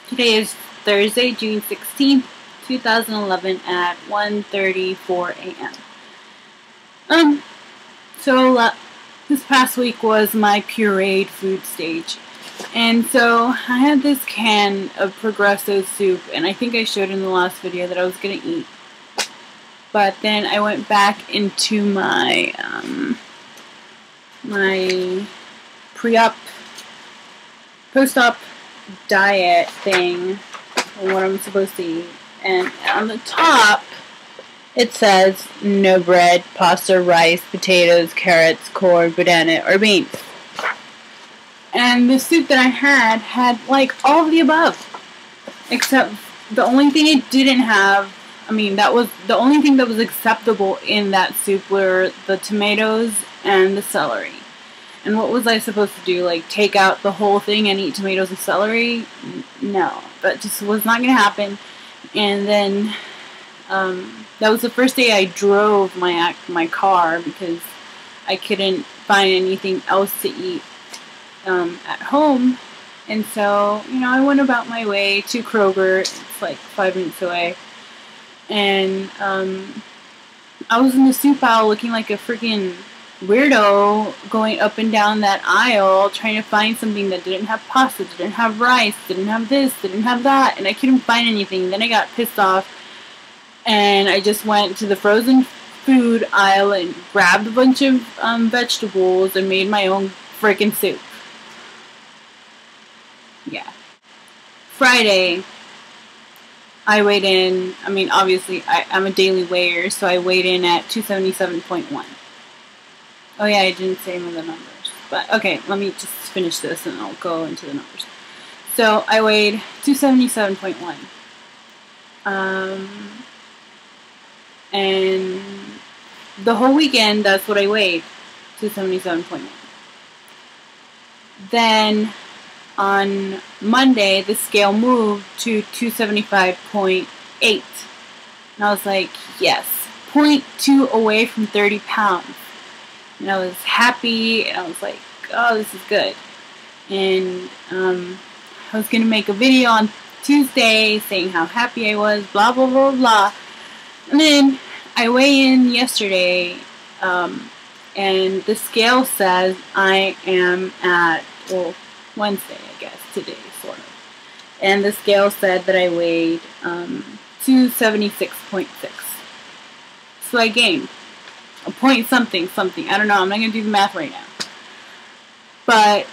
Today is Thursday, June 16th, 2011 at 1:34 a.m. This past week was my pureed food stage. And so I had this can of Progresso soup, and I think I showed in the last video that I was going to eat. But then I went back into my my pre-op, post-op diet thing, what I'm supposed to eat. And on the top, it says no bread, pasta, rice, potatoes, carrots, corn, banana, or beans. And the soup that I had like all of the above. Except the only thing it didn't have, that was the only thing that was acceptable in that soup were the tomatoes and the celery. And what was I supposed to do? Like, take out the whole thing and eat tomatoes and celery? No. That just was not going to happen. And then, that was the first day I drove my car because I couldn't find anything else to eat at home. And so, I went about my way to Kroger. It's like 5 minutes away. And I was in the soup aisle looking like a freaking weirdo, going up and down that aisle trying to find something that didn't have pasta, didn't have rice, didn't have this, didn't have that, and I couldn't find anything. Then I got pissed off and I just went to the frozen food aisle and grabbed a bunch of vegetables and made my own freaking soup. Yeah. Friday, I weighed in, obviously I'm a daily weigher, so I weighed in at 277.1. Oh yeah, I didn't say the numbers. But okay, let me just finish this and I'll go into the numbers. So I weighed 277.1. And the whole weekend, that's what I weighed, 277.1. Then on Monday, the scale moved to 275.8. And I was like, yes, 0.2 away from 30 pounds. And I was happy, and I was like, oh, this is good. And I was going to make a video on Tuesday saying how happy I was, blah, blah, blah, blah. And then I weigh in yesterday, and the scale says I am at, Wednesday, I guess, today, sort of. And the scale said that I weighed 276.6. So I gained a point something. I don't know. I'm not going to do the math right now. But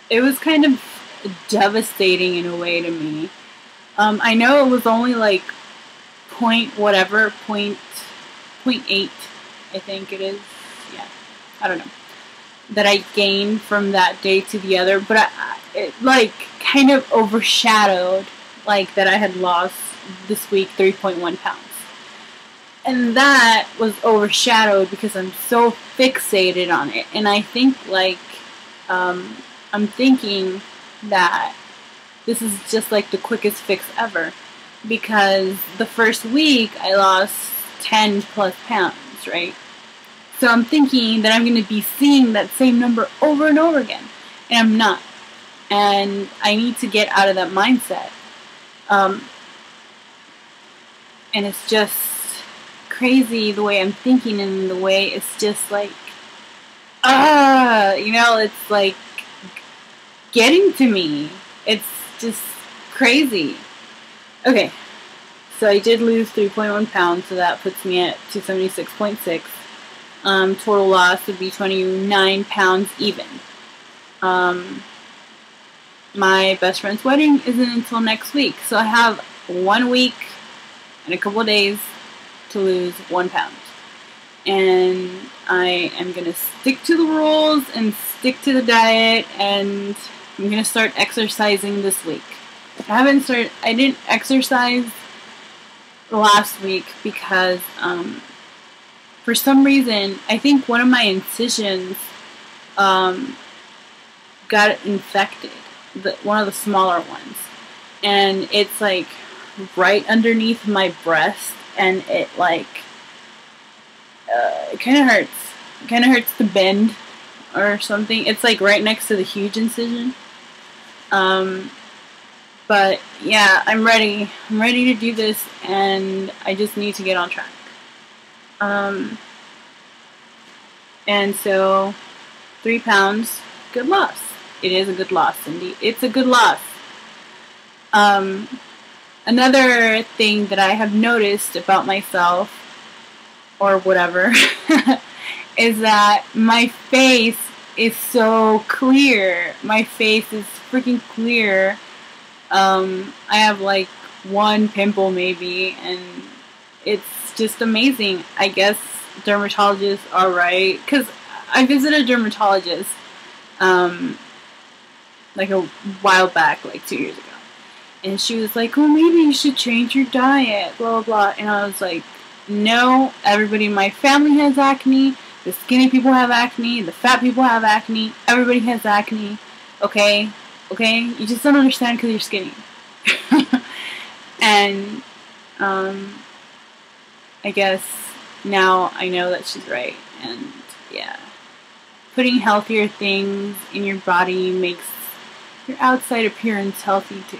it was kind of devastating in a way to me. I know it was only like point 8, I think it is. Yeah, I don't know. That I gained from that day to the other, but it like kind of overshadowed like that I had lost this week 3.1 pounds. And that was overshadowed because I'm so fixated on it. And I think I'm thinking that this is just like the quickest fix ever. Because the first week I lost 10 plus pounds, right? So I'm thinking that I'm going to be seeing that same number over and over again. And I'm not. And I need to get out of that mindset. And it's just crazy the way I'm thinking, and the way it's just like, it's like getting to me. It's just crazy. Okay, so I did lose 3.1 pounds, so that puts me at 276.6. Total loss would be 29 pounds even. My best friend's wedding isn't until next week, so I have 1 week and a couple of days to lose 1 pound. And I am going to stick to the rules and stick to the diet, and I'm going to start exercising this week. I didn't exercise last week because, for some reason, I think one of my incisions, got infected. One of the smaller ones. And it's like right underneath my breast, and it like, it kind of hurts. It kind of hurts to bend or something. It's like right next to the huge incision. But yeah, I'm ready. I'm ready to do this, and I just need to get on track. And so, 3 pounds, good loss. It is a good loss, indeed. It's a good loss. Another thing that I have noticed about myself, or whatever, is that my face is so clear. My face is freaking clear. I have like one pimple maybe, and it's just amazing. I guess dermatologists are right, because I visited a dermatologist like a while back, like 2 years ago, and she was like, "Oh, maybe you should change your diet, blah blah blah." And I was like, "No, everybody in my family has acne. The skinny people have acne. The fat people have acne. Everybody has acne. Okay, okay, you just don't understand because you're skinny." And I guess now I know that she's right, and yeah, putting healthier things in your body makes your outside appearance healthy too.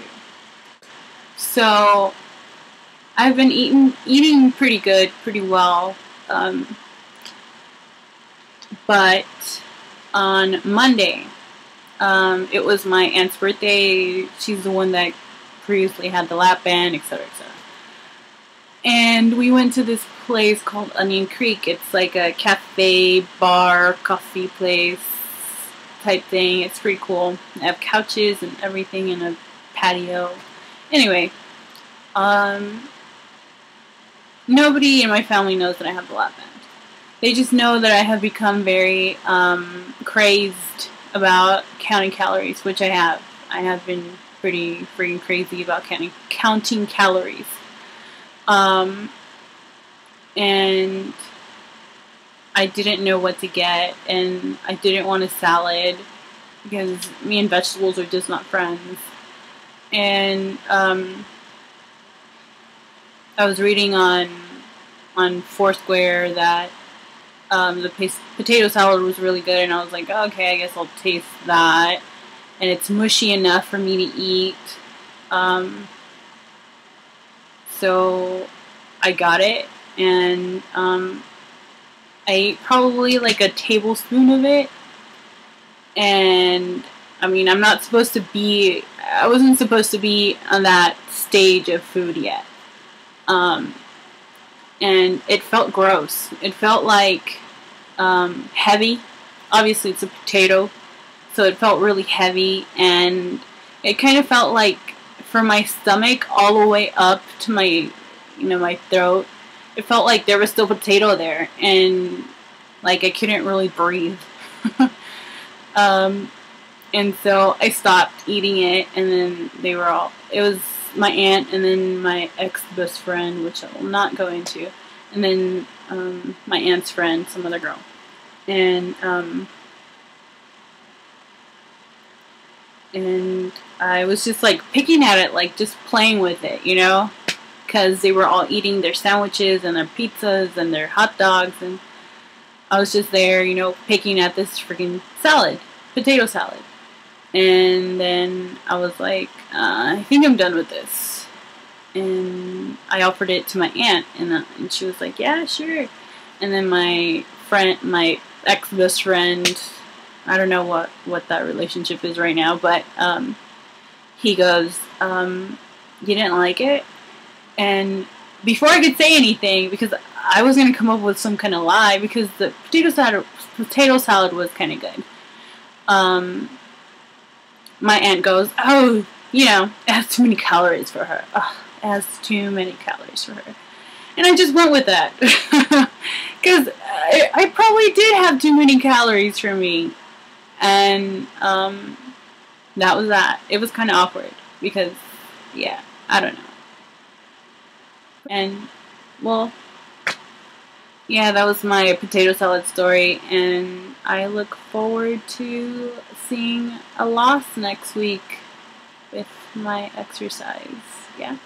So I've been eating pretty good, pretty well, but on Monday, it was my aunt's birthday. She's the one that previously had the lap band, etc., etc. And we went to this place called Onion Creek. It's like a cafe, bar, coffee place type thing. It's pretty cool. They have couches and everything in a patio. Anyway, nobody in my family knows that I have the lap band. They just know that I have become very crazed about counting calories, which I have. I have been pretty freaking crazy about counting calories. And I didn't know what to get, and I didn't want a salad because me and vegetables are just not friends. And I was reading on Foursquare that the potato salad was really good, and I was like, oh, okay, I guess I'll taste that. And it's mushy enough for me to eat. So I got it, and I ate probably like a tablespoon of it. And I mean, I wasn't supposed to be on that stage of food yet. And it felt gross. It felt like heavy. Obviously, it's a potato, so it felt really heavy, and it kind of felt like from my stomach all the way up to my, my throat, it felt like there was still potato there, and like I couldn't really breathe. And so I stopped eating it, and then it was my aunt, and then my ex-best friend, which I will not go into, and then my aunt's friend, some other girl. And I was just like picking at it, like just playing with it, because they were all eating their sandwiches and their pizzas and their hot dogs, and I was just there, picking at this freaking salad, potato salad. And then I was like, I think I'm done with this. And I offered it to my aunt, and she was like, yeah, sure. And then my ex-best friend, I don't know what that relationship is right now, but he goes, you didn't like it? And before I could say anything, because I was going to come up with some kind of lie, because the potato salad was kind of good, my aunt goes, oh, it has too many calories for her. Oh, it has too many calories for her. And I just went with that. Because I probably did have too many calories for me. And that was that. It was kind of awkward. Because, yeah, I don't know. And, well, yeah, that was my potato salad story. And I look forward to seeing a loss next week with my exercise. Yeah.